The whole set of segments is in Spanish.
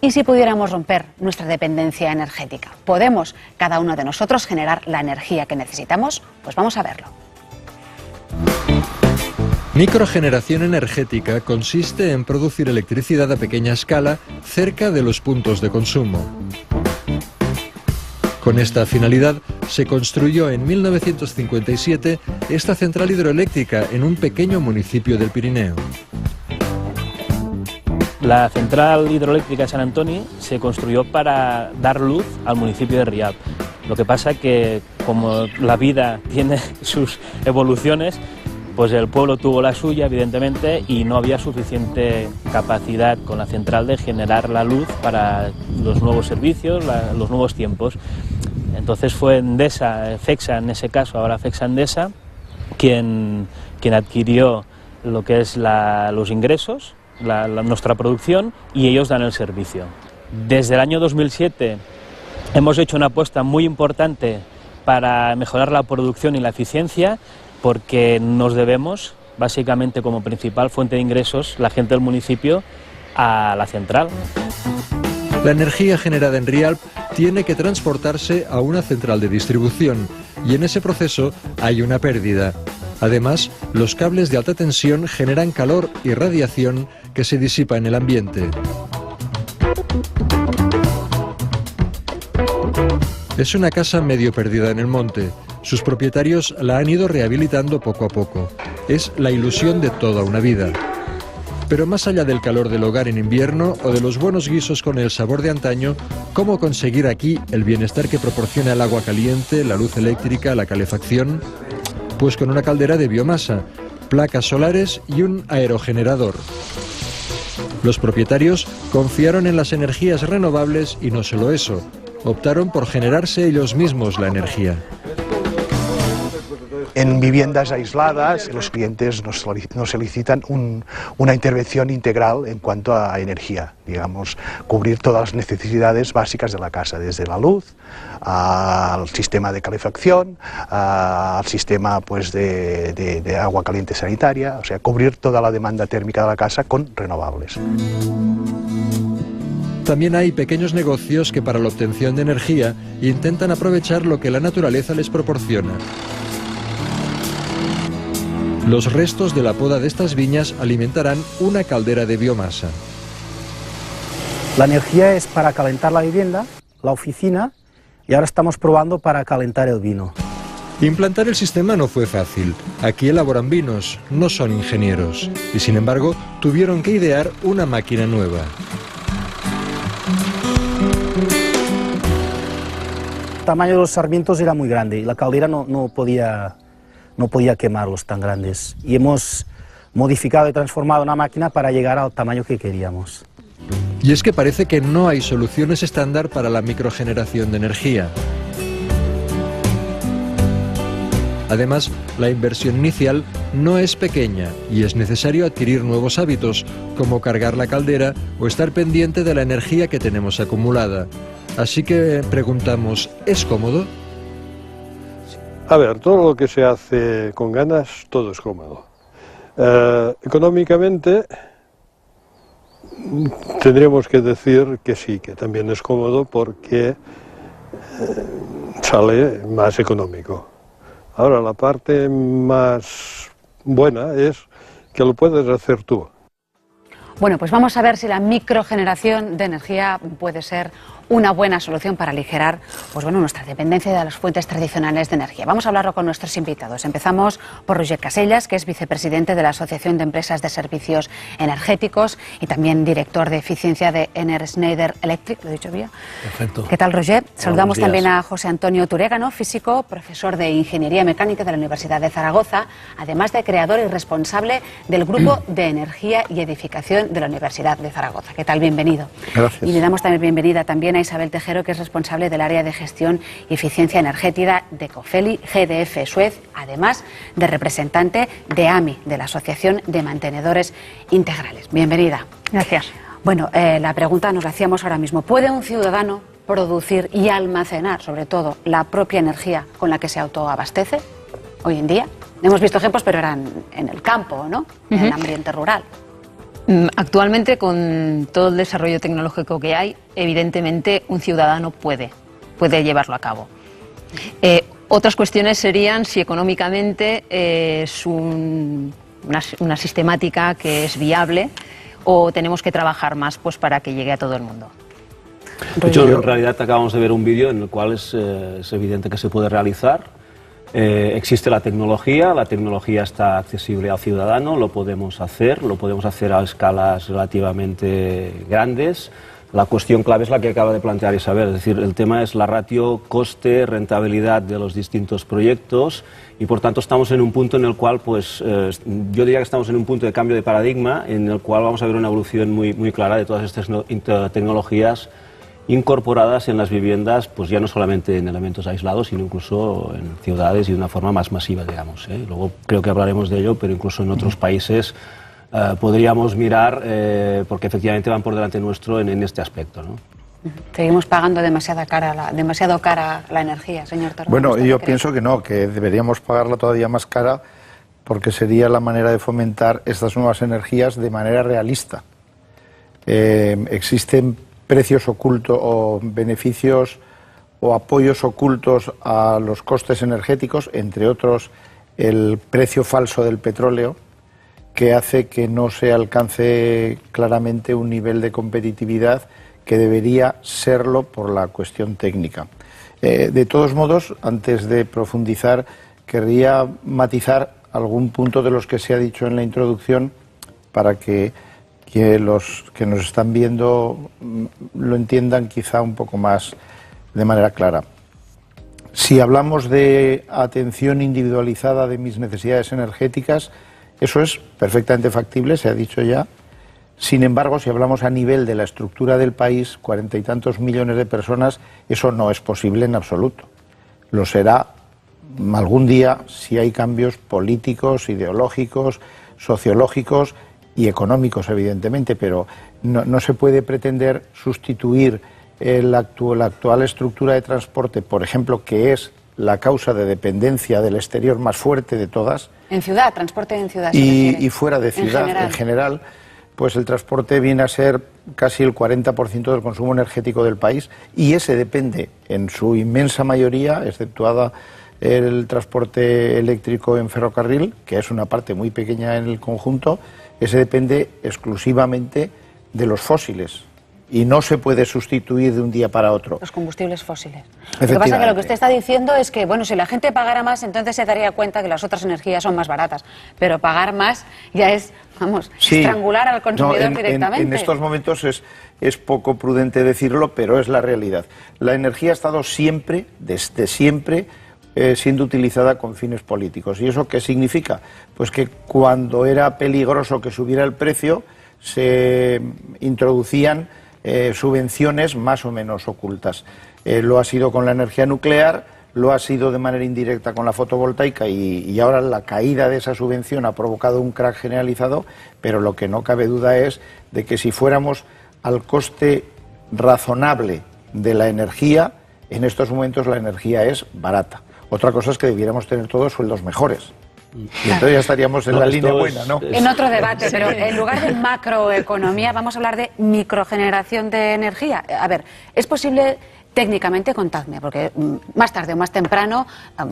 ¿Y si pudiéramos romper nuestra dependencia energética? ¿Podemos cada uno de nosotros generar la energía que necesitamos? Pues vamos a verlo. Microgeneración energética consiste en producir electricidad a pequeña escala cerca de los puntos de consumo. Con esta finalidad se construyó en 1957 esta central hidroeléctrica en un pequeño municipio del Pirineo. La central hidroeléctrica de Sant Antoni se construyó para dar luz al municipio de Rialp. Lo que pasa que, como la vida tiene sus evoluciones, pues el pueblo tuvo la suya, evidentemente, y no había suficiente capacidad con la central de generar la luz para los nuevos servicios, los nuevos tiempos. Entonces fue Endesa, FECSA en ese caso, ahora FECSA Endesa, quien adquirió lo que es los ingresos, nuestra producción, y ellos dan el servicio. Desde el año 2007 hemos hecho una apuesta muy importante para mejorar la producción y la eficiencia, porque nos debemos, básicamente como principal fuente de ingresos, la gente del municipio, a la central. La energía generada en Rialp tiene que transportarse a una central de distribución y en ese proceso hay una pérdida. Además, los cables de alta tensión generan calor y radiación que se disipa en el ambiente. Es una casa medio perdida en el monte. Sus propietarios la han ido rehabilitando poco a poco. Es la ilusión de toda una vida. Pero más allá del calor del hogar en invierno o de los buenos guisos con el sabor de antaño, ¿cómo conseguir aquí el bienestar que proporciona el agua caliente, la luz eléctrica, la calefacción? Pues con una caldera de biomasa, placas solares y un aerogenerador. Los propietarios confiaron en las energías renovables y no solo eso, optaron por generarse ellos mismos la energía. En viviendas aisladas, los clientes nos solicitan una intervención integral en cuanto a energía, digamos, cubrir todas las necesidades básicas de la casa, desde la luz, al sistema de calefacción, al sistema pues, de agua caliente sanitaria, o sea, cubrir toda la demanda térmica de la casa con renovables. También hay pequeños negocios que para la obtención de energía intentan aprovechar lo que la naturaleza les proporciona. Los restos de la poda de estas viñas alimentarán una caldera de biomasa. La energía es para calentar la vivienda, la oficina, y ahora estamos probando para calentar el vino. Implantar el sistema no fue fácil. Aquí elaboran vinos, no son ingenieros. Y sin embargo, tuvieron que idear una máquina nueva. El tamaño de los sarmientos era muy grande y la caldera no podía quemarlos tan grandes. Y hemos modificado y transformado una máquina para llegar al tamaño que queríamos. Y es que parece que no hay soluciones estándar para la microgeneración de energía. Además, la inversión inicial no es pequeña y es necesario adquirir nuevos hábitos, como cargar la caldera o estar pendiente de la energía que tenemos acumulada. Así que preguntamos, ¿es cómodo? A ver, todo lo que se hace con ganas, todo es cómodo. Económicamente, tendríamos que decir que sí, que también es cómodo porque sale más económico. Ahora, la parte más buena es que lo puedes hacer tú. Bueno, pues vamos a ver si la microgeneración de energía puede ser una buena solución para aligerar nuestra dependencia de las fuentes tradicionales de energía. Vamos a hablarlo con nuestros invitados. Empezamos por Roger Casellas, que es vicepresidente de la Asociación de Empresas de Servicios Energéticos y también director de eficiencia de Schneider Electric. ¿Lo he dicho bien? Perfecto. ¿Qué tal, Roger? Saludamos también a José Antonio Turégano, físico, profesor de Ingeniería Mecánica de la Universidad de Zaragoza, además de creador y responsable del Grupo de Energía y Edificación de la Universidad de Zaragoza. ¿Qué tal? Bienvenido. Gracias. Y le damos también bienvenida también a Isabel Tejero, que es responsable del área de gestión y eficiencia energética de Cofeli GDF Suez, además de representante de AMI, de la Asociación de Mantenedores Integrales. Bienvenida. Gracias. Bueno, la pregunta nos la hacíamos ahora mismo. ¿Puede un ciudadano producir y almacenar, sobre todo, la propia energía con la que se autoabastece hoy en día? Hemos visto ejemplos, pero eran en el campo, ¿no? En el ambiente rural. Actualmente, con todo el desarrollo tecnológico que hay, evidentemente un ciudadano puede llevarlo a cabo. Otras cuestiones serían si económicamente es una sistemática que es viable o tenemos que trabajar más pues, para que llegue a todo el mundo. De hecho, en realidad acabamos de ver un vídeo en el cual es evidente que se puede realizar. Existe la tecnología está accesible al ciudadano, lo podemos hacer a escalas relativamente grandes. La cuestión clave es la que acaba de plantear Isabel, es decir, el tema es la ratio coste-rentabilidad de los distintos proyectos y por tanto estamos en un punto en el cual, pues, yo diría que estamos en un punto de cambio de paradigma en el cual vamos a ver una evolución muy clara de todas estas tecnologías incorporadas en las viviendas, pues ya no solamente en elementos aislados, sino incluso en ciudades y de una forma más masiva, digamos. Luego creo que hablaremos de ello, pero incluso en otros países podríamos mirar, porque efectivamente van por delante nuestro en este aspecto, ¿no? Seguimos pagando demasiado cara la energía, señor Torra. Bueno, yo pienso que no, que deberíamos pagarla todavía más cara porque sería la manera de fomentar estas nuevas energías de manera realista. Existen precios ocultos o beneficios o apoyos ocultos a los costes energéticos, entre otros el precio falso del petróleo, que hace que no se alcance claramente un nivel de competitividad que debería serlo por la cuestión técnica. De todos modos, antes de profundizar, querría matizar algún punto de los que se ha dicho en la introducción para que los que nos están viendo lo entiendan quizá un poco más de manera clara. Si hablamos de atención individualizada de mis necesidades energéticas, eso es perfectamente factible, se ha dicho ya. Sin embargo, si hablamos a nivel de la estructura del país, 40 y tantos millones de personas, eso no es posible en absoluto. Lo será algún día si hay cambios políticos, ideológicos, sociológicos y económicos, evidentemente, pero no se puede pretender sustituir la actual estructura de transporte, por ejemplo, que es la causa de dependencia del exterior más fuerte de todas. En ciudad, transporte en ciudad. Y fuera de ciudad, en general, pues el transporte viene a ser casi el 40% del consumo energético del país y ese depende en su inmensa mayoría, exceptuada el transporte eléctrico en ferrocarril, que es una parte muy pequeña en el conjunto, ese depende exclusivamente de los fósiles y no se puede sustituir de un día para otro. Los combustibles fósiles. Lo que pasa es que lo que usted está diciendo es que, bueno, si la gente pagara más, entonces se daría cuenta que las otras energías son más baratas, pero pagar más ya es, vamos, sí, estrangular al consumidor directamente. En estos momentos es poco prudente decirlo, pero es la realidad. La energía ha estado siempre, desde siempre, siendo utilizada con fines políticos. ¿Y eso qué significa? Pues que cuando era peligroso que subiera el precio, se introducían subvenciones más o menos ocultas. Lo ha sido con la energía nuclear, lo ha sido de manera indirecta con la fotovoltaica y ahora la caída de esa subvención ha provocado un crack generalizado, pero lo que no cabe duda es de que si fuéramos al coste razonable de la energía, en estos momentos la energía es barata. Otra cosa es que debiéramos tener todos sueldos mejores. Y entonces ya estaríamos en la línea buena, ¿no? En otro debate, pero en lugar de macroeconomía vamos a hablar de microgeneración de energía. A ver, ¿es posible técnicamente? Contadme, porque más tarde o más temprano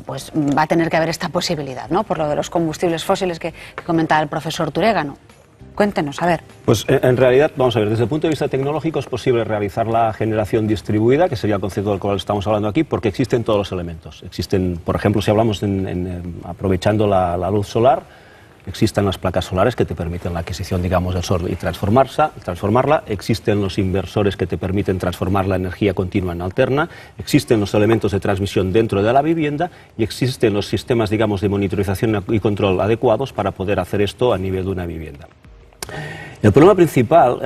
pues va a tener que haber esta posibilidad, ¿no? Por lo de los combustibles fósiles que comentaba el profesor Turégano. Cuéntenos, a ver. Pues en realidad, vamos a ver, desde el punto de vista tecnológico es posible realizar la generación distribuida, que sería el concepto del cual estamos hablando aquí, porque existen todos los elementos. Existen, por ejemplo, si hablamos aprovechando la luz solar, existen las placas solares que te permiten la adquisición, digamos, del sol y transformarla. Existen los inversores que te permiten transformar la energía continua en alterna. Existen los elementos de transmisión dentro de la vivienda y existen los sistemas, digamos, de monitorización y control adecuados para poder hacer esto a nivel de una vivienda. El problema principal,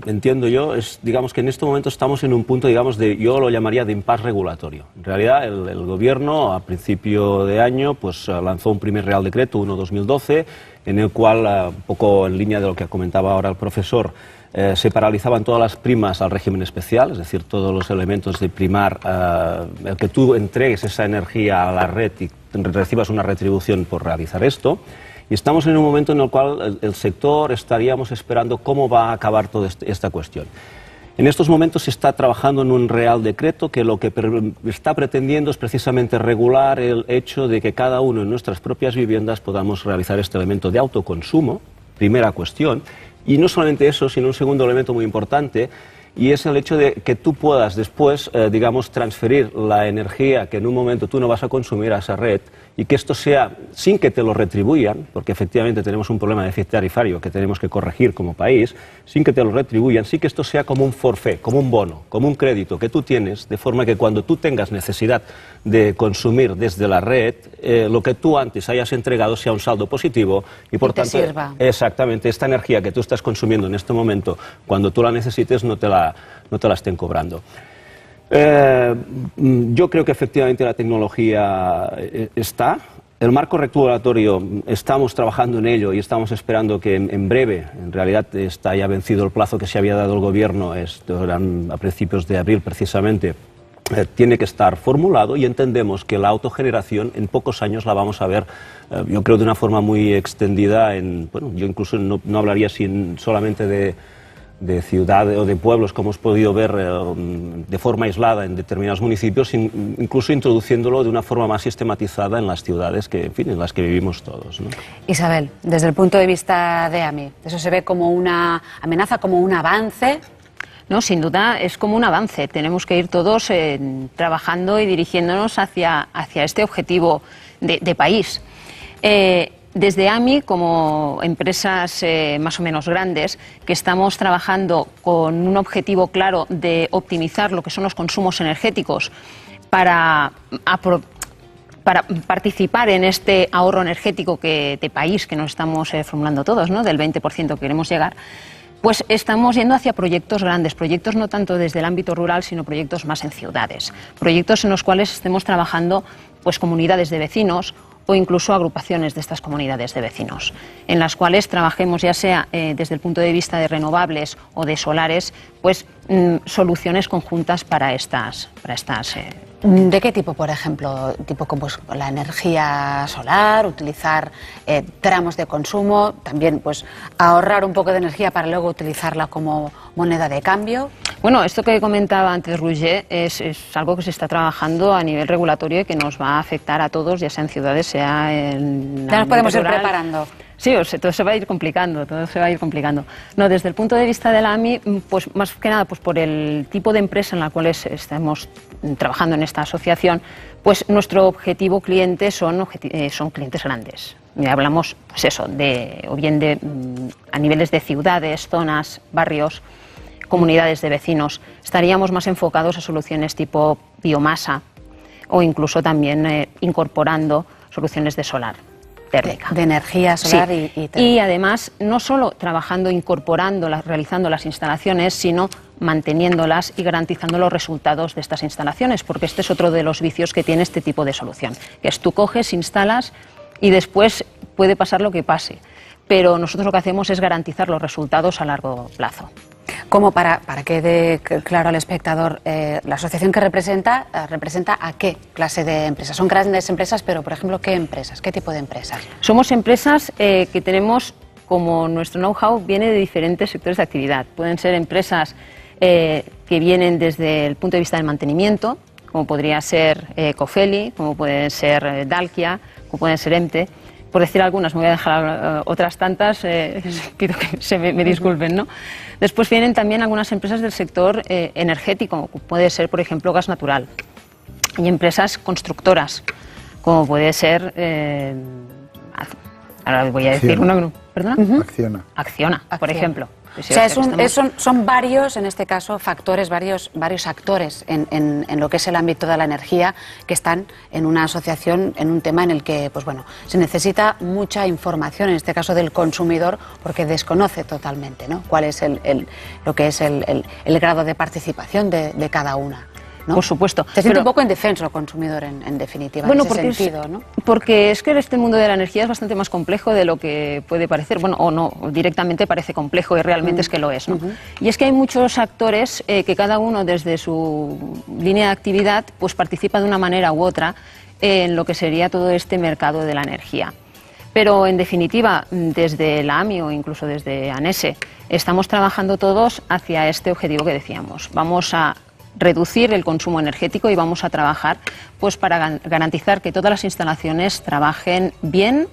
entiendo yo, es, digamos, que en este momento estamos en un punto, digamos, yo lo llamaría de impasse regulatorio. En realidad, el gobierno, a principio de año, pues lanzó un primer Real Decreto 1/2012, en el cual, un poco en línea de lo que comentaba ahora el profesor, se paralizaban todas las primas al régimen especial, es decir, todos los elementos de primar, el que tú entregues esa energía a la red y recibas una retribución por realizar esto. Y estamos en un momento en el cual el sector estaríamos esperando cómo va a acabar toda esta cuestión. En estos momentos se está trabajando en un Real Decreto que lo que está pretendiendo es precisamente regular el hecho de que cada uno en nuestras propias viviendas podamos realizar este elemento de autoconsumo, primera cuestión, y no solamente eso, sino un segundo elemento muy importante, y es el hecho de que tú puedas después, digamos, transferir la energía que en un momento tú no vas a consumir a esa red y que esto sea sin que te lo retribuyan, porque efectivamente tenemos un problema de déficit tarifario que tenemos que corregir como país, sin que te lo retribuyan, sí que esto sea como un forfait, como un bono, como un crédito que tú tienes, de forma que cuando tú tengas necesidad de consumir desde la red, lo que tú antes hayas entregado sea un saldo positivo y por tanto, sirva. Exactamente, esta energía que tú estás consumiendo en este momento, cuando tú la necesites, no te la estén cobrando. Yo creo que efectivamente la tecnología está. El marco regulatorio, estamos trabajando en ello y estamos esperando que en breve, en realidad está ya vencido el plazo que se había dado el Gobierno, eran a principios de abril precisamente, tiene que estar formulado y entendemos que la autogeneración en pocos años la vamos a ver, yo creo, de una forma muy extendida. Bueno, yo incluso no hablaría solamente de ciudades o de pueblos, como hemos podido ver de forma aislada en determinados municipios, incluso introduciéndolo de una forma más sistematizada en las ciudades en las que vivimos todos, ¿no? Isabel, desde el punto de vista de AMI, ¿eso se ve como una amenaza, como un avance? No, sin duda es como un avance. Tenemos que ir todos trabajando y dirigiéndonos hacia este objetivo de país. Desde AMI, como empresas más o menos grandes, que estamos trabajando con un objetivo claro de optimizar lo que son los consumos energéticos para participar en este ahorro energético de país que nos estamos formulando todos, ¿no? Del 20% que queremos llegar, pues estamos yendo hacia proyectos grandes, proyectos no tanto desde el ámbito rural, sino proyectos más en ciudades, proyectos en los cuales estemos trabajando pues comunidades de vecinos o incluso agrupaciones de estas comunidades de vecinos, en las cuales trabajemos ya sea desde el punto de vista de renovables o de solares, pues soluciones conjuntas para estas. ¿De qué tipo, por ejemplo? ¿Tipo como la energía solar, utilizar tramos de consumo, también pues ahorrar un poco de energía para luego utilizarla como moneda de cambio? Bueno, esto que comentaba antes Roger es algo que se está trabajando a nivel regulatorio y que nos va a afectar a todos, ya sea en ciudades, sea en... Ya nos podemos ir preparando. Sí, todo se va a ir complicando, No, desde el punto de vista de la AMI, pues más que nada pues por el tipo de empresa en la cual estamos trabajando en esta asociación, pues nuestro objetivo cliente son clientes grandes. Y hablamos, pues eso, o bien a niveles de ciudades, zonas, barrios, comunidades de vecinos. Estaríamos más enfocados a soluciones tipo biomasa o incluso también incorporando soluciones de solar. Térmica. De energía solar, sí. y térmica. Y además, no solo trabajando, incorporándolas, realizando las instalaciones, sino manteniéndolas y garantizando los resultados de estas instalaciones, porque este es otro de los vicios que tiene este tipo de solución, que es tú coges, instalas y después puede pasar lo que pase, pero nosotros lo que hacemos es garantizar los resultados a largo plazo. Como para que quede claro al espectador, la asociación que representa a qué clase de empresas. Son grandes empresas, pero por ejemplo, ¿qué empresas? ¿Qué tipo de empresas? Somos empresas que tenemos, como nuestro know-how viene de diferentes sectores de actividad. Pueden ser empresas que vienen desde el punto de vista del mantenimiento, como podría ser Cofeli, como pueden ser Dalkia, como pueden ser EMTE. Por decir algunas, me voy a dejar otras tantas, pido que me disculpen, ¿no? Después vienen también algunas empresas del sector energético, como puede ser, por ejemplo, gas natural. Y empresas constructoras, como puede ser, ahora voy a decir una, ¿perdona? Acciona, por ejemplo. O sea, son varios, en este caso, factores, varios actores en lo que es el ámbito de la energía que están en una asociación, en un tema en el que, pues bueno, se necesita mucha información, en este caso del consumidor, porque desconoce totalmente, ¿no?, cuál es lo que es el grado de participación de cada una, ¿no? Por supuesto. Se siente un poco indefenso el consumidor, en definitiva, bueno, en ese sentido, ¿no? Porque es que este mundo de la energía es bastante más complejo de lo que puede parecer, bueno, o no, directamente parece complejo y realmente es que lo es, ¿no? Y es que hay muchos actores que cada uno desde su línea de actividad pues participa de una manera u otra en lo que sería todo este mercado de la energía. Pero, en definitiva, desde la AMI o incluso desde ANESE, estamos trabajando todos hacia este objetivo que decíamos. Vamos a reducir el consumo energético y vamos a trabajar pues, para garantizar que todas las instalaciones trabajen bien,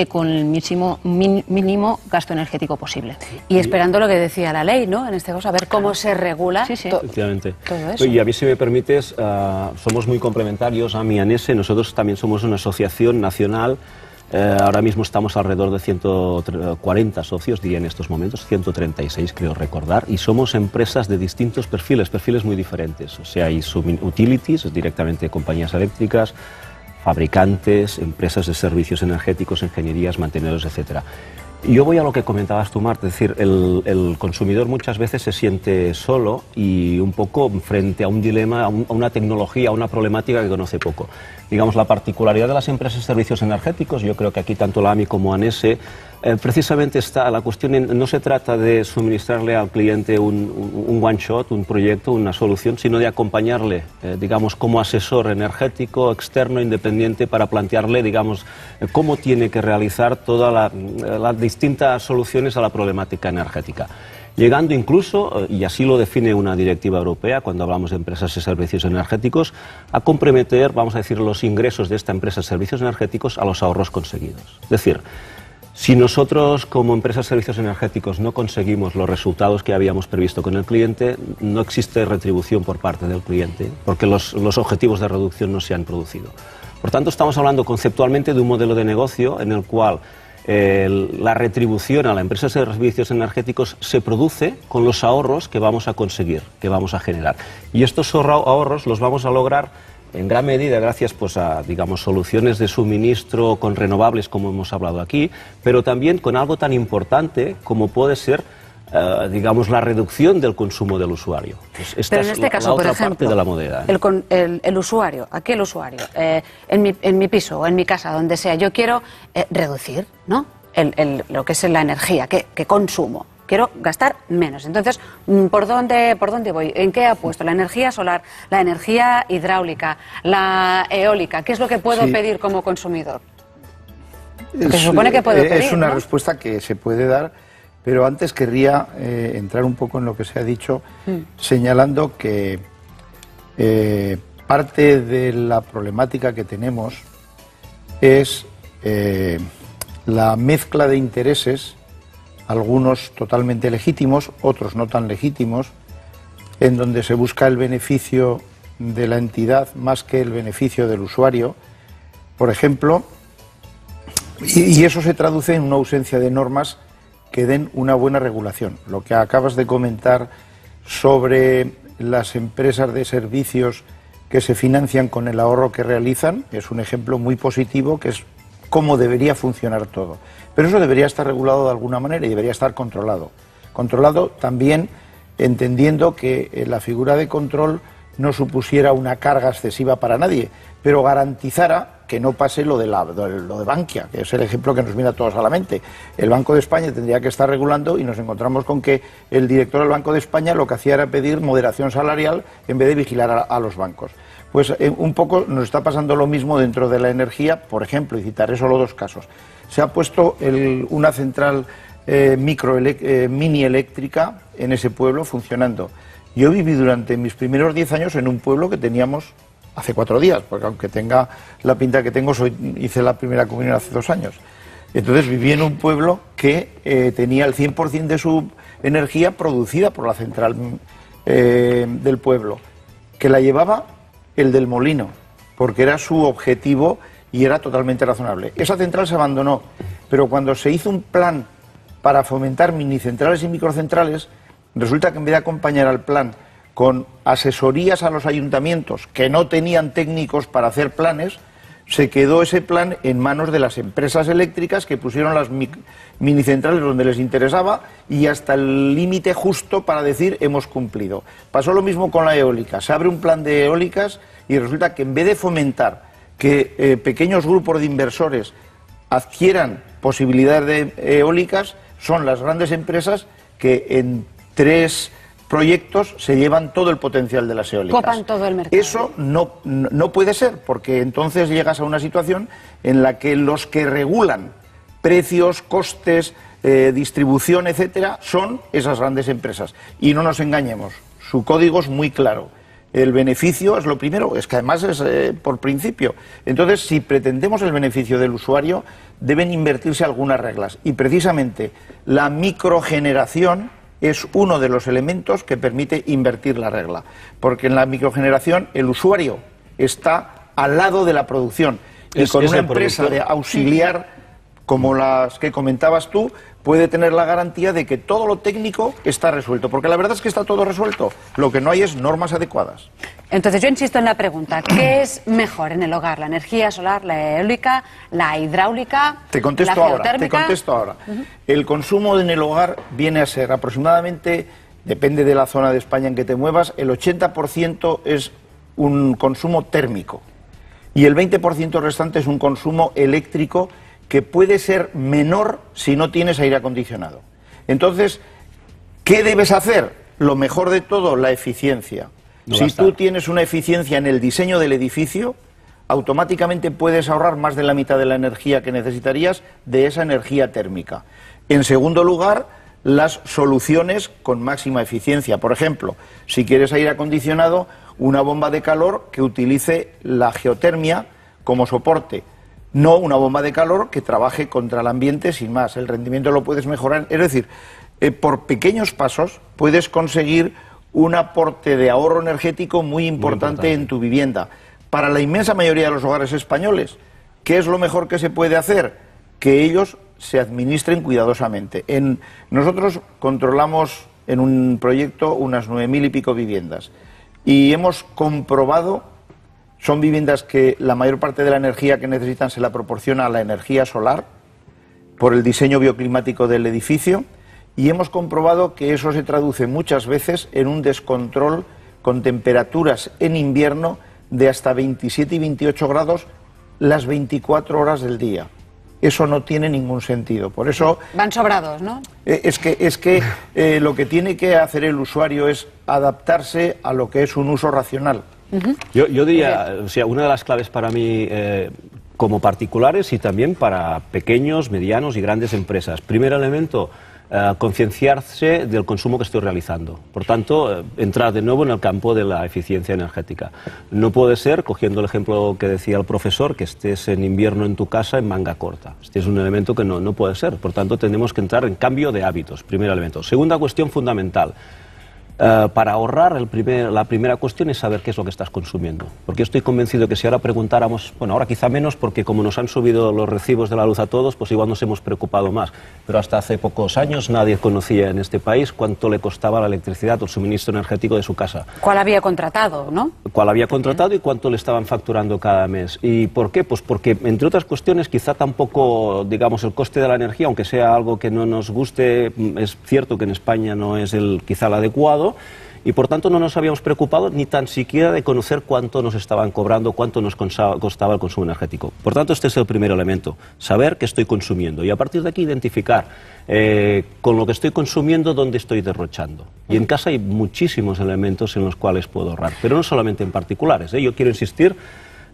con el mínimo gasto energético posible. Y esperando lo que decía la ley, ¿no? En este caso, a ver cómo se regula Efectivamente. todo eso. Y a mí, si me permites, somos muy complementarios a ANESE. Nosotros también somos una asociación nacional. Ahora mismo estamos alrededor de 140 socios, diría en estos momentos, 136 creo recordar, y somos empresas de distintos perfiles muy diferentes. O sea, hay utilities, directamente compañías eléctricas, fabricantes, empresas de servicios energéticos, ingenierías, mantenedores, etcétera. Yo voy a lo que comentabas tú, Marta, es decir, el consumidor muchas veces se siente solo y un poco frente a un dilema, a una tecnología, a una problemática que conoce poco. Digamos, la particularidad de las empresas de servicios energéticos, yo creo que aquí tanto la AMI como ANESE, precisamente está la cuestión, no se trata de suministrarle al cliente un one shot, un proyecto, una solución, sino de acompañarle, digamos, como asesor energético, externo, independiente, para plantearle, digamos, cómo tiene que realizar todas las distintas soluciones a la problemática energética. Llegando incluso, y así lo define una directiva europea cuando hablamos de empresas de servicios energéticos, a comprometer, vamos a decir, los ingresos de esta empresa de servicios energéticos a los ahorros conseguidos. Es decir, si nosotros como empresa de servicios energéticos no conseguimos los resultados que habíamos previsto con el cliente, no existe retribución por parte del cliente, porque los objetivos de reducción no se han producido. Por tanto, estamos hablando conceptualmente de un modelo de negocio en el cual la retribución a la empresa de servicios energéticos se produce con los ahorros que vamos a conseguir, que vamos a generar. Y estos ahorros los vamos a lograr en gran medida gracias pues, a digamos, soluciones de suministro con renovables, como hemos hablado aquí, pero también con algo tan importante como puede ser digamos, la reducción del consumo del usuario. Pues esta pero en este caso, por ejemplo, parte de la moneda. El usuario, aquel usuario, en mi piso o en mi casa, donde sea, yo quiero reducir, ¿no? Lo que es la energía que consumo. Quiero gastar menos. Entonces, ¿por dónde voy? ¿En qué apuesto? ¿La energía solar, la energía hidráulica, la eólica? ¿Qué es lo que puedo pedir como consumidor? Se supone que puedo pedir, es una ¿no? respuesta que se puede dar, pero antes querría entrar un poco en lo que se ha dicho, señalando que parte de la problemática que tenemos es la mezcla de intereses, algunos totalmente legítimos, otros no tan legítimos, en donde se busca el beneficio de la entidad más que el beneficio del usuario, por ejemplo, y eso se traduce en una ausencia de normas que den una buena regulación. Lo que acabas de comentar sobre las empresas de servicios que se financian con el ahorro que realizan es un ejemplo muy positivo, que es cómo debería funcionar todo. Pero eso debería estar regulado de alguna manera y debería estar controlado. Controlado también entendiendo que la figura de control no supusiera una carga excesiva para nadie, pero garantizara que no pase lo de Bankia, que es el ejemplo que nos viene a todos a la mente. El Banco de España tendría que estar regulando y nos encontramos con que el director del Banco de España lo que hacía era pedir moderación salarial en vez de vigilar a los bancos. Pues un poco nos está pasando lo mismo dentro de la energía, por ejemplo, y citaré solo dos casos. Se ha puesto una central mini eléctrica en ese pueblo funcionando. Yo viví durante mis primeros 10 años en un pueblo que teníamos hace 4 días, porque aunque tenga la pinta que tengo, hice la primera comunión hace 2 años. Entonces viví en un pueblo que tenía el 100% de su energía producida por la central del pueblo, que la llevaba el del molino, porque era su objetivo y era totalmente razonable. Esa central se abandonó, pero cuando se hizo un plan para fomentar minicentrales y microcentrales, resulta que en vez de acompañar al plan con asesorías a los ayuntamientos que no tenían técnicos para hacer planes, se quedó ese plan en manos de las empresas eléctricas que pusieron las minicentrales donde les interesaba y hasta el límite justo para decir hemos cumplido. Pasó lo mismo con la eólica. Se abre un plan de eólicas y resulta que en vez de fomentar que pequeños grupos de inversores adquieran posibilidades de eólicas, son las grandes empresas que en 3 proyectos se llevan todo el potencial de las eólicas. Copan todo el mercado. Eso no puede ser, porque entonces llegas a una situación en la que los que regulan precios, costes, distribución, etcétera, son esas grandes empresas. Y no nos engañemos, su código es muy claro. El beneficio es lo primero, es que además es por principio. Entonces, si pretendemos el beneficio del usuario, deben invertirse algunas reglas. Y precisamente la microgeneración es uno de los elementos que permite invertir la regla. Porque en la microgeneración el usuario está al lado de la producción. Y con una empresa de auxiliar como las que comentabas tú, puede tener la garantía de que todo lo técnico está resuelto, porque la verdad es que está todo resuelto, lo que no hay es normas adecuadas. Entonces yo insisto en la pregunta, ¿qué es mejor en el hogar? ¿La energía solar, la eólica, la hidráulica, Te contesto la ahora. El consumo en el hogar viene a ser aproximadamente, depende de la zona de España en que te muevas, el 80% es un consumo térmico y el 20% restante es un consumo eléctrico que puede ser menor si no tienes aire acondicionado. Entonces, ¿qué debes hacer? Lo mejor de todo, la eficiencia. Si tú tienes una eficiencia en el diseño del edificio, automáticamente puedes ahorrar más de la mitad de la energía que necesitarías de esa energía térmica. En segundo lugar, las soluciones con máxima eficiencia. Por ejemplo, si quieres aire acondicionado, una bomba de calor que utilice la geotermia como soporte. No una bomba de calor que trabaje contra el ambiente sin más. El rendimiento lo puedes mejorar. Es decir, por pequeños pasos puedes conseguir un aporte de ahorro energético muy importante en tu vivienda. Para la inmensa mayoría de los hogares españoles, ¿qué es lo mejor que se puede hacer? Que ellos se administren cuidadosamente. Nosotros controlamos en un proyecto unas 9.000 y pico viviendas y hemos comprobado. Son viviendas que la mayor parte de la energía que necesitan se la proporciona a la energía solar por el diseño bioclimático del edificio y hemos comprobado que eso se traduce muchas veces en un descontrol con temperaturas en invierno de hasta 27 y 28 grados las 24 horas del día. Eso no tiene ningún sentido. Por eso van sobrados, ¿no? Es que lo que tiene que hacer el usuario es adaptarse a lo que es un uso racional. Yo diría, o sea, una de las claves para mí como particulares y también para pequeños, medianos y grandes empresas. Primer elemento, concienciarse del consumo que estoy realizando. Por tanto, entrar de nuevo en el campo de la eficiencia energética. No puede ser, cogiendo el ejemplo que decía el profesor, que estés en invierno en tu casa en manga corta. Este es un elemento que no puede ser. Por tanto, tenemos que entrar en cambio de hábitos. Primer elemento. Segunda cuestión fundamental. Para ahorrar, la primera cuestión es saber qué es lo que estás consumiendo. Porque yo estoy convencido que si ahora preguntáramos, bueno, ahora quizá menos porque como nos han subido los recibos de la luz a todos, pues igual nos hemos preocupado más. Pero hasta hace pocos años nadie conocía en este país cuánto le costaba la electricidad o el suministro energético de su casa. ¿Cuál había contratado, no? ¿Cuál había contratado y cuánto le estaban facturando cada mes? ¿Y por qué? Pues porque, entre otras cuestiones, quizá tampoco, digamos, el coste de la energía, aunque sea algo que no nos guste, es cierto que en España no es quizá el adecuado, y por tanto no nos habíamos preocupado ni tan siquiera de conocer cuánto nos estaban cobrando, cuánto nos costaba el consumo energético. Por tanto, este es el primer elemento, saber qué estoy consumiendo y a partir de aquí identificar con lo que estoy consumiendo dónde estoy derrochando. Y en casa hay muchísimos elementos en los cuales puedo ahorrar, pero no solamente en particulares. Yo quiero insistir.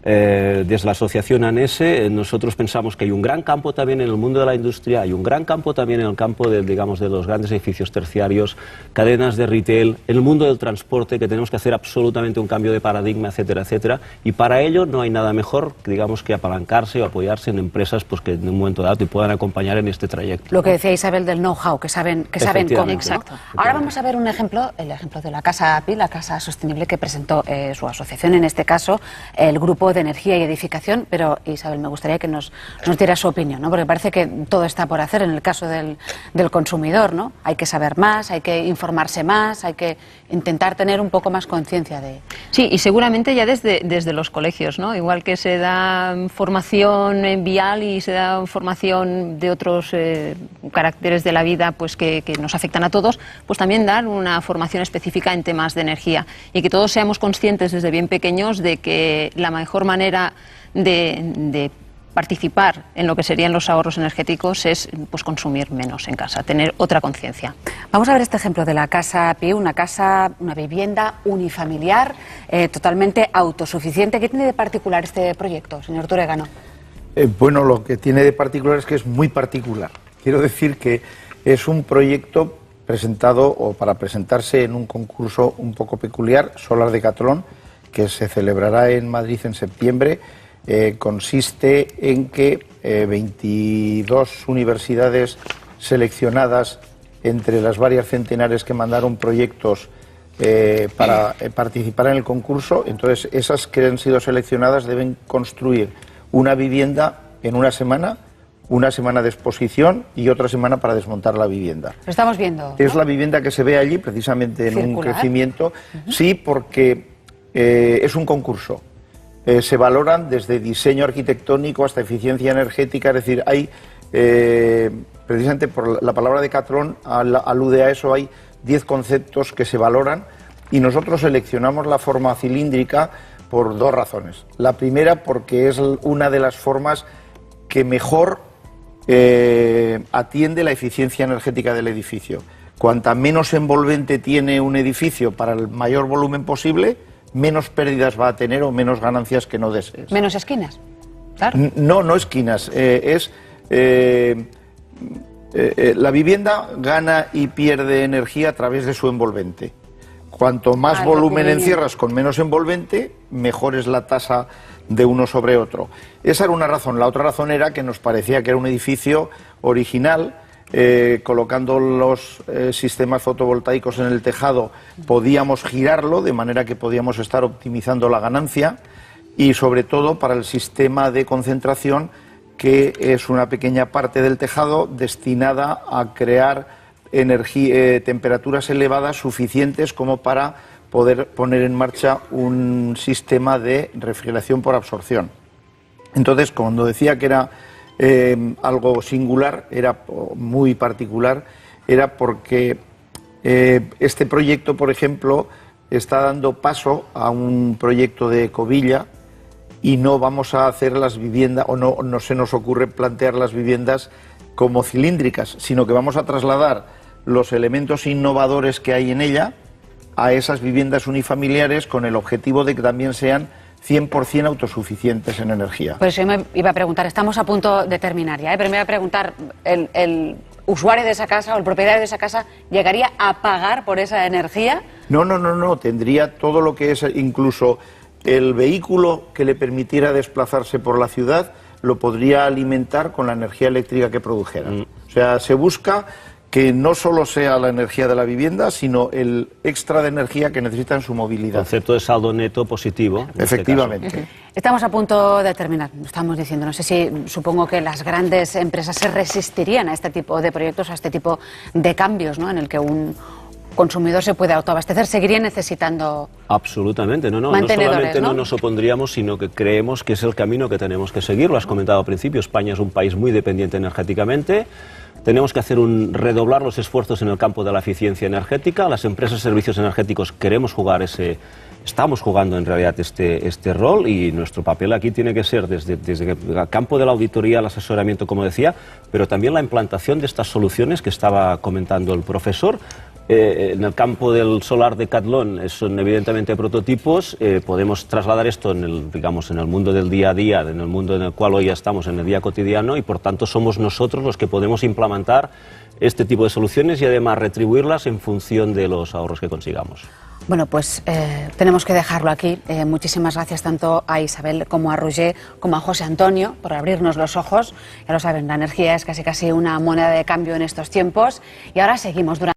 Desde la asociación ANESE nosotros pensamos que hay un gran campo también en el mundo de la industria, hay un gran campo también en el campo de los grandes edificios terciarios, cadenas de retail, en el mundo del transporte, que tenemos que hacer absolutamente un cambio de paradigma, etcétera, etcétera, y para ello no hay nada mejor, digamos, que apalancarse o apoyarse en empresas pues que en un momento dado te puedan acompañar en este trayecto. Lo que decía Isabel del know-how, que saben cómo. Exacto. Ahora vamos a ver un ejemplo, el ejemplo de la Casa API, la Casa Sostenible que presentó su asociación, en este caso el Grupo de Energía y Edificación, pero Isabel, me gustaría que nos diera su opinión, ¿no? Porque parece que todo está por hacer en el caso del consumidor, ¿no? Hay que saber más, hay que informarse más, hay que intentar tener un poco más conciencia de... Sí, y seguramente ya desde los colegios, ¿no? Igual que se da formación en vial y se da formación de otros caracteres de la vida pues que nos afectan a todos, pues también dar una formación específica en temas de energía y que todos seamos conscientes desde bien pequeños de que la mejor manera de participar en lo que serían los ahorros energéticos es pues consumir menos en casa, tener otra conciencia. Vamos a ver este ejemplo de la Casa API, una vivienda unifamiliar totalmente autosuficiente. ¿Qué tiene de particular este proyecto, señor Turegano? Bueno, lo que tiene de particular es que es muy particular. Quiero decir que es un proyecto presentado o para presentarse en un concurso un poco peculiar, Solar Decathlon, que se celebrará en Madrid en septiembre. Consiste en que 22 universidades seleccionadas entre las varias centenares que mandaron proyectos para participar en el concurso, entonces esas que han sido seleccionadas deben construir una vivienda en una semana de exposición y otra semana para desmontar la vivienda. Lo estamos viendo, ¿no? Es la vivienda que se ve allí, precisamente en circular. Un crecimiento. Sí, porque es un concurso. Se valoran desde diseño arquitectónico hasta eficiencia energética, es decir, hay, precisamente por la palabra Decathlon alude a eso, hay 10 conceptos que se valoran y nosotros seleccionamos la forma cilíndrica por 2 razones. La primera, porque es una de las formas que mejor atiende la eficiencia energética del edificio. Cuanta menos envolvente tiene un edificio para el mayor volumen posible, menos pérdidas va a tener o menos ganancias que no desees. Menos esquinas, claro. No esquinas. La vivienda gana y pierde energía a través de su envolvente. Cuanto más volumen encierras con menos envolvente, mejor es la tasa de uno sobre otro. Esa era una razón. La otra razón era que nos parecía que era un edificio original. Colocando los sistemas fotovoltaicos en el tejado podíamos girarlo de manera que podíamos estar optimizando la ganancia y sobre todo para el sistema de concentración, que es una pequeña parte del tejado destinada a crear temperaturas elevadas suficientes como para poder poner en marcha un sistema de refrigeración por absorción. Entonces, cuando decía que era algo singular, era muy particular, era porque este proyecto, por ejemplo, está dando paso a un proyecto de Ecovilla y no vamos a hacer las viviendas, o no se nos ocurre plantear las viviendas como cilíndricas, sino que vamos a trasladar los elementos innovadores que hay en ella a esas viviendas unifamiliares con el objetivo de que también sean 100% autosuficientes en energía. Pues yo me iba a preguntar, estamos a punto de terminar ya, pero me iba a preguntar, ¿el usuario de esa casa o el propietario de esa casa llegaría a pagar por esa energía? No, tendría todo lo que es, incluso el vehículo que le permitiera desplazarse por la ciudad, lo podría alimentar con la energía eléctrica que produjera. O sea, se busca que no solo sea la energía de la vivienda, sino el extra de energía que necesita en su movilidad. Concepto de saldo neto positivo. Efectivamente. Este Estamos a punto de terminar, estamos diciendo, no sé si supongo que las grandes empresas se resistirían a este tipo de proyectos, a este tipo de cambios, ¿no?, en el que un consumidor se puede autoabastecer, seguiría necesitando. Absolutamente, no solamente no nos opondríamos, sino que creemos que es el camino que tenemos que seguir. Lo has comentado al principio, España es un país muy dependiente energéticamente. Tenemos que redoblar los esfuerzos en el campo de la eficiencia energética. Las empresas de servicios energéticos estamos jugando en realidad este rol, y nuestro papel aquí tiene que ser desde el campo de la auditoría, el asesoramiento, como decía, pero también la implantación de estas soluciones que estaba comentando el profesor. En el campo del Solar Decathlon son evidentemente prototipos. Podemos trasladar esto en el mundo del día a día, en el mundo en el cual hoy ya estamos, en el día cotidiano, y por tanto somos nosotros los que podemos implementar este tipo de soluciones y además retribuirlas en función de los ahorros que consigamos. Bueno, pues tenemos que dejarlo aquí. Muchísimas gracias tanto a Isabel como a Roger como a José Antonio por abrirnos los ojos. Ya lo saben, la energía es casi una moneda de cambio en estos tiempos, y ahora seguimos durante